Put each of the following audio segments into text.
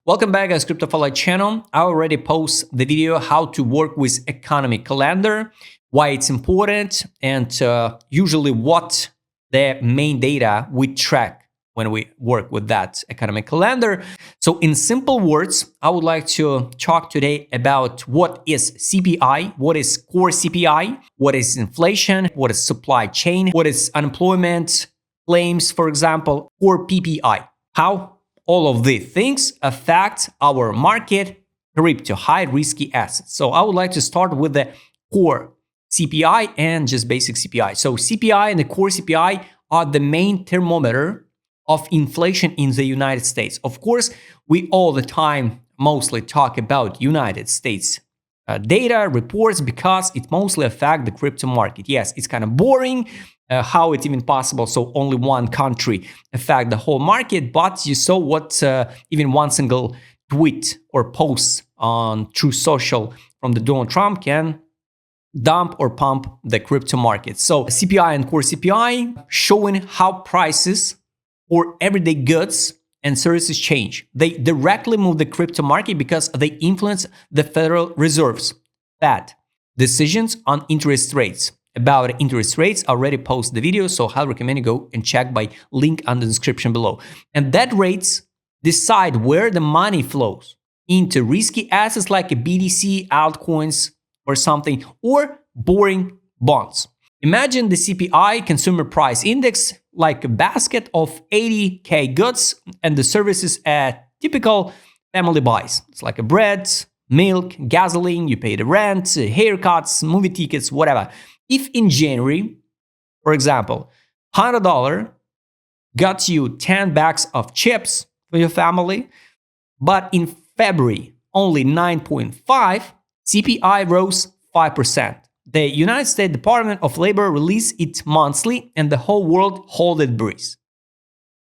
Welcome back guys, CryptoFollow channel. I already posted the video how to work with economic calendar, why it's important, and usually what the main data we track when we work with that economic calendar. So in simple words, I would like to talk today about what is CPI, what is core CPI, what is inflation, what is supply chain, what is unemployment claims, for example, or PPI. How all of these things affect our market, crypto, high risky assets. So I would like to start with the core CPI and just basic CPI. So CPI and the core CPI are the main thermometer of inflation in the United States. Of course, we all the time mostly talk about United States data reports because it mostly affects the crypto market. Yes, it's kind of boring. How it's even possible so only one country affect the whole market, but you saw what even one single tweet or post on True Social from the Donald Trump can dump or pump the crypto market. So CPI and core CPI showing how prices for everyday goods and services change. They directly move the crypto market because they influence the Federal Reserve's Fed decisions on interest rates. About interest rates, I already posted the video, so I recommend you go and check by link on the description below. And that rates decide where the money flows into risky assets like a BTC, altcoins, or something, or boring bonds. Imagine the CPI consumer price index like a basket of 80k goods and the services at typical family buys. It's like a bread, milk, gasoline, you pay the rent, haircuts, movie tickets, whatever. If in January, for example, $100 got you 10 bags of chips for your family, but in February, only 9.5, CPI rose 5%. The United States Department of Labor released it monthly and the whole world held its breath.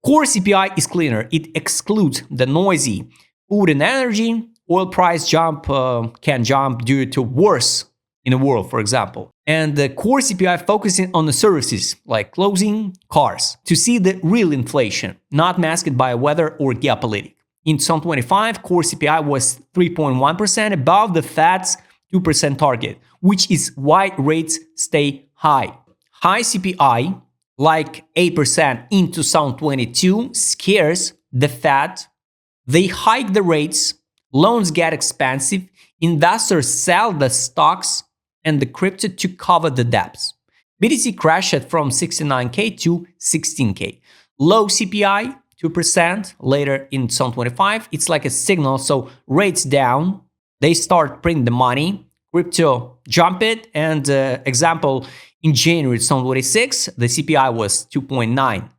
Core CPI is cleaner. It excludes the noisy food and energy. Oil price can jump due to wars in the world, for example. And the core CPI focusing on the services like clothing, cars, to see the real inflation, not masked by weather or geopolitics. In 2025, core CPI was 3.1% above the Fed's 2% target, which is why rates stay high. High CPI, like 8% in 2022, scares the Fed. They hike the rates, loans get expensive, investors sell the stocks and the crypto to cover the debts. BTC crashed from 69k to 16k. Low CPI, 2% later in 2025. It's like a signal, so rates down, they start printing the money, crypto jump it, and example, in January 2026, the CPI was 2.9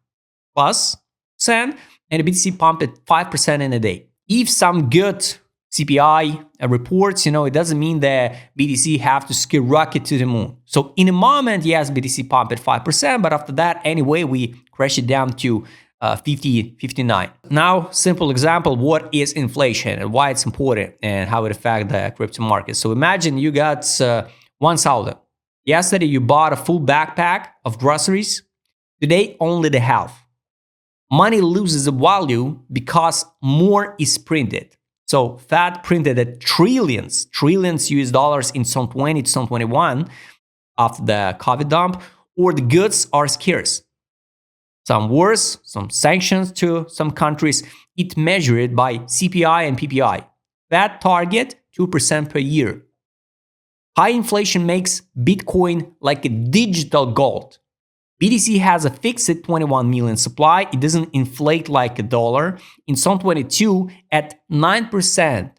plus percent, and the BTC pumped 5% in a day. If some good CPI reports, it doesn't mean that BTC have to skyrocket to the moon. So in a moment, yes, BTC pumped at 5%, but after that, anyway, we crash it down to 50, 59. Now, simple example, what is inflation and why it's important and how it affects the crypto market. So imagine you got 1,000. Yesterday, you bought a full backpack of groceries. Today, only the half. Money loses value because more is printed. So Fed printed trillions US dollars in 2020 to 2021 after the COVID dump, or the goods are scarce. Some wars, some sanctions to some countries. It measured by CPI and PPI. Fed target 2% per year. High inflation makes Bitcoin like a digital gold. BTC has a fixed 21 million supply. It doesn't inflate like a dollar. In 2022, at 9%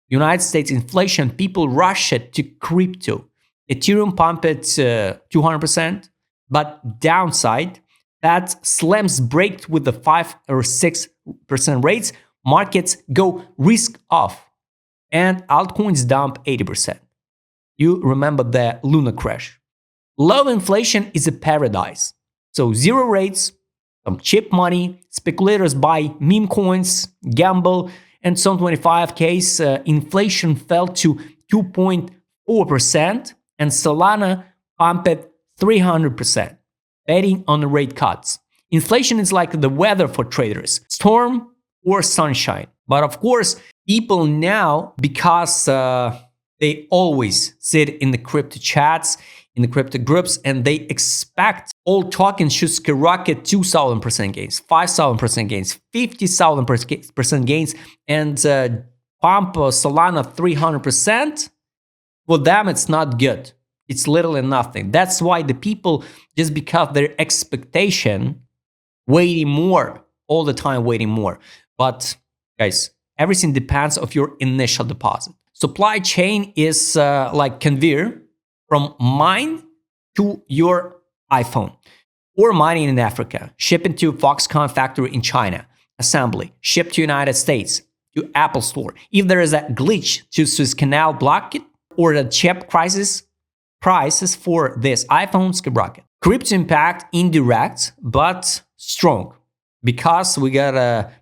United States inflation, people rushed to crypto. Ethereum pumped 200%, but downside, that slams break with the 5 or 6% rates, markets go risk off, and altcoins dump 80%. You remember the Luna crash. Low inflation is a paradise. So zero rates, some cheap money, speculators buy meme coins, gamble, and 2025 case, inflation fell to 2.4% and Solana pumped 300%, betting on the rate cuts. Inflation is like the weather for traders, storm or sunshine. But of course, People now, because they always sit in the crypto chats, in the crypto groups, and they expect all tokens should skyrocket 2,000% gains, 5,000% gains, 50,000% gains, and pump Solana 300%. For them, it's not good. It's literally nothing. That's why the people, just because their expectation, waiting more, all the time waiting more. But guys, everything depends of your initial deposit. Supply chain is like conveyor from mine to your iPhone, or mining in Africa, shipping to Foxconn factory in China, assembly, shipped to United States, to Apple Store. If there is a glitch to Suez Canal block it, or the chip crisis, prices for this iPhone skyrocket. Crypto impact indirect but strong, because we got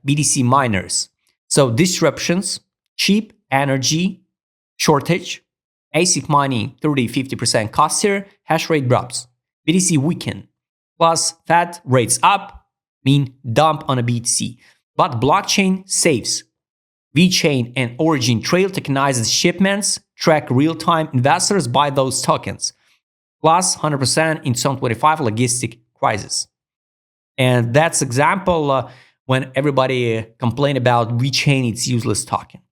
BTC miners. So disruptions, cheap energy shortage, ASIC mining 30-50% cost here, hash rate drops, BTC weaken, plus Fed rates up, mean dump on a BTC. But blockchain saves. VeChain and Origin Trail tokenizes shipments, track real-time investors buy those tokens, plus 100% in 2025 logistic crisis. And that's example when everybody complained about VeChain, it's useless token.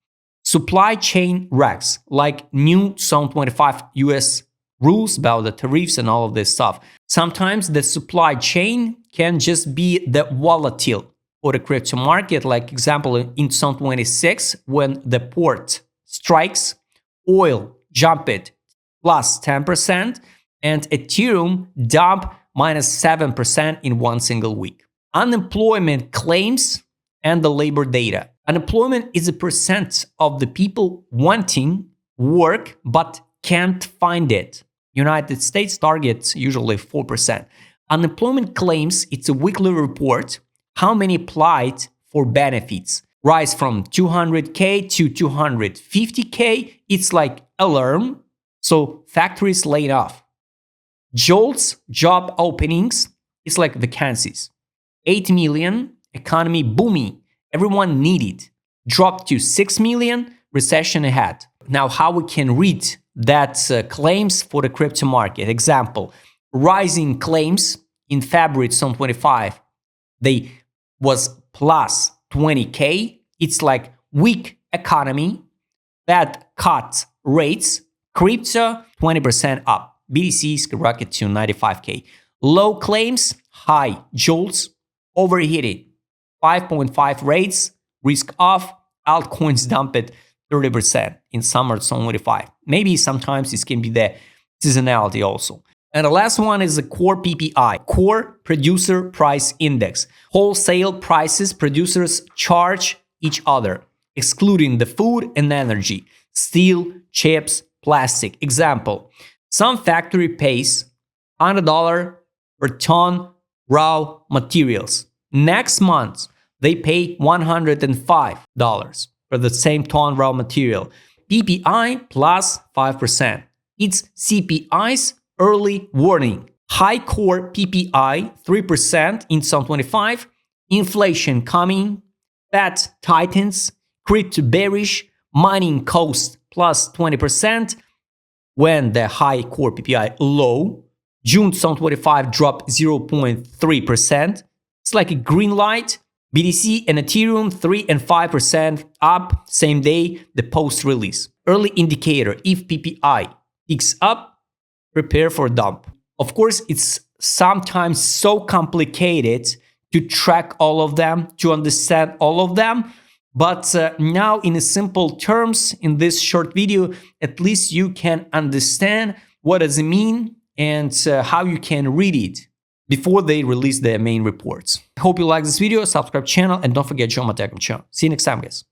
Supply chain wrecks, like new 2025 US rules about the tariffs and all of this stuff. Sometimes the supply chain can just be the volatile for the crypto market. Like example, in 2026, when the port strikes, oil jump it plus 10%, and Ethereum dump minus 7% in one single week. Unemployment claims and the labor data. Unemployment is a percent of the people wanting work but can't find it. United States targets usually 4%. Unemployment claims, it's a weekly report, how many applied for benefits. Rise from 200K to 250K, it's like alarm, so factories laid off. JOLTS, job openings, it's like vacancies. 8 million, economy booming, everyone needed. Dropped to 6 million, recession ahead. Now, how we can read that claims for the crypto market? Example, rising claims in February 2025, they was plus 20K. It's like weak economy, Fed cut rates, crypto 20% up. BTC skyrocket to 95K. Low claims, high JOLTS, overheated. 5.5 rates, risk off, altcoins dump it 30% in summer 2025. Maybe sometimes this can be the seasonality also. And the last one is the core PPI, core producer price index. Wholesale prices producers charge each other, excluding the food and energy, steel, chips, plastic. Example, some factory pays $100 per ton raw materials. Next month, they pay $105 for the same ton raw material. PPI plus 5%. It's CPI's early warning. High core PPI 3% in 2025. Inflation coming. Fed tightens. Crypto bearish. Mining cost plus 20%. When the high core PPI low. June 2025 drop 0.3%. It's like a green light. BTC and Ethereum 3 and 5% up same day the post release. Early indicator, if PPI picks up, prepare for dump. Of course, it's sometimes so complicated to track all of them, to understand all of them. But now in simple terms, in this short video, at least you can understand what does it mean and how you can read it before they release their main reports. I hope you like this video, subscribe channel, and don't forget to join my Telegram channel. See you next time, guys.